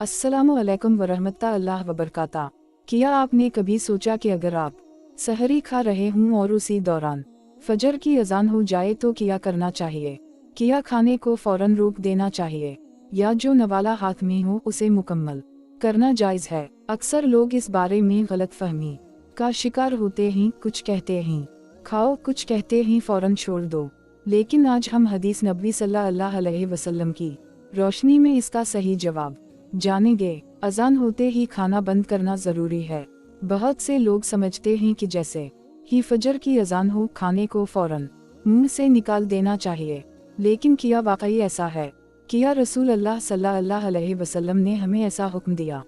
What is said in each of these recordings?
अस्सलामु अलैकुम वरहमतुल्लाह वबरकाता। क्या आपने कभी सोचा कि अगर आप सहरी खा रहे हों और उसी दौरान फजर की अजान हो जाए तो क्या करना चाहिए? क्या खाने को फौरन रोक देना चाहिए या जो नवाला हाथ में हो उसे मुकम्मल करना जायज़ है? अक्सर लोग इस बारे में गलत फहमी का शिकार होते हैं। कुछ कहते हैं खाओ, कुछ कहते हैं फौरन छोड़ दो। लेकिन आज हम हदीस नबवी सल्लल्लाहु अलैहि वसल्लम की रोशनी में इसका सही जवाब जानेंगे। अजान होते ही खाना बंद करना जरूरी है। बहुत से लोग समझते हैं कि जैसे ही फजर की अजान हो खाने को फौरन मुंह से निकाल देना चाहिए, लेकिन क्या वाकई ऐसा है? क्या रसूल अल्लाह सल्लल्लाहु अलैहि वसल्लम ने हमें ऐसा हुक्म दिया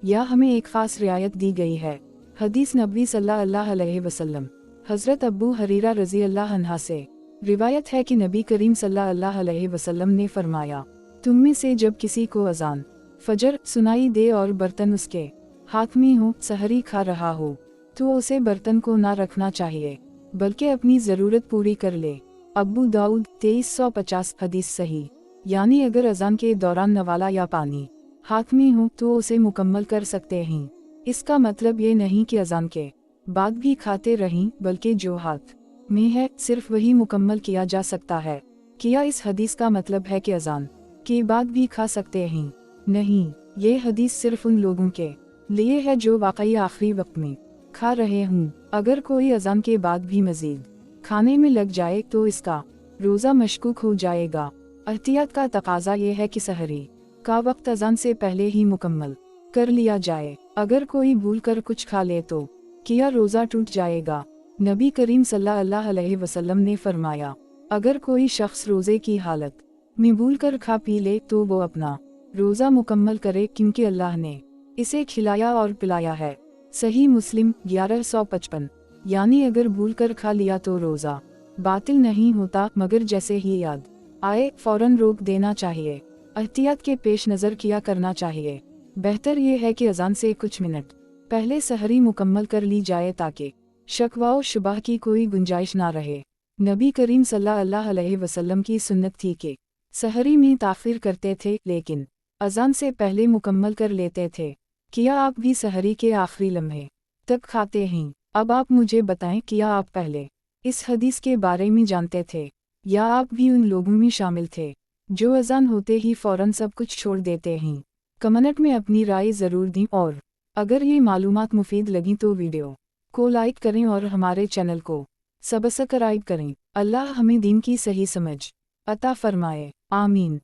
या हमें एक खास रियायत दी गई है? हदीस नबवी सल्लल्लाहु अलैहि वसल्लम हजरत अबू हरीरा रजी अल्लाह अन्हा से रिवायत है कि नबी करीम सल्लल्लाहु अलैहि वसल्लम ने फरमाया, तुम में से जब किसी को अजान फजर सुनाई दे और बर्तन उसके हाथ में हो, सहरी खा रहा हो, तो उसे बर्तन को ना रखना चाहिए बल्कि अपनी ज़रूरत पूरी कर ले। अबू दाऊद 2350 हदीस सही। यानी अगर अजान के दौरान नवाला या पानी हाथ में हो तो उसे मुकम्मल कर सकते हैं। इसका मतलब ये नहीं कि अजान के बाद भी खाते रहें, बल्कि जो हाथ में है सिर्फ वही मुकम्मल किया जा सकता है। क्या इस हदीस का मतलब है कि अजान के बाद भी खा सकते हैं? नहीं, ये हदीस सिर्फ उन लोगों के लिए है जो वाकई आखिरी वक्त में खा रहे हों। अगर कोई अजान के बाद भी मजीद खाने में लग जाए तो इसका रोज़ा मशकूक हो जाएगा। एहतियात का तकाजा ये है कि सहरी का वक्त अजान से पहले ही मुकम्मल कर लिया जाए। अगर कोई भूल कर कुछ खा ले तो क्या रोज़ा टूट जाएगा? नबी करीम सल्लल्लाहु अलैहि वसल्लम ने फरमाया, अगर कोई शख्स रोज़े की हालत में भूल कर खा पी ले तो वो अपना रोज़ा मुकम्मल करे, क्योंकि अल्लाह ने इसे खिलाया और पिलाया है। सही मुस्लिम 1155। यानी अगर भूल कर खा लिया तो रोज़ा बातिल नहीं होता, मगर जैसे ही याद आए फौरन रोक देना चाहिए। एहतियात के पेश नज़र किया करना चाहिए। बेहतर ये है कि अजान से कुछ मिनट पहले सहरी मुकम्मल कर ली जाए ताकि शक व शुबह की कोई गुंजाइश ना रहे। नबी करीम सल्लल्लाहु अलैहि वसल्लम की सुन्नत थी कि सहरी में ताख़ीर करते थे, लेकिन अजान से पहले मुकम्मल कर लेते थे। क्या आप भी सहरी के आखिरी लम्हे तक खाते हैं? अब आप मुझे बताएं, क्या आप पहले इस हदीस के बारे में जानते थे या आप भी उन लोगों में शामिल थे जो अजान होते ही फौरन सब कुछ छोड़ देते हैं? कमेंट में अपनी राय ज़रूर दें, और अगर ये मालूमात मुफीद लगी तो वीडियो को लाइक करें और हमारे चैनल को सब्सक्राइब करें। अल्लाह हमें दीन की सही समझ अता फरमाए। आमीन।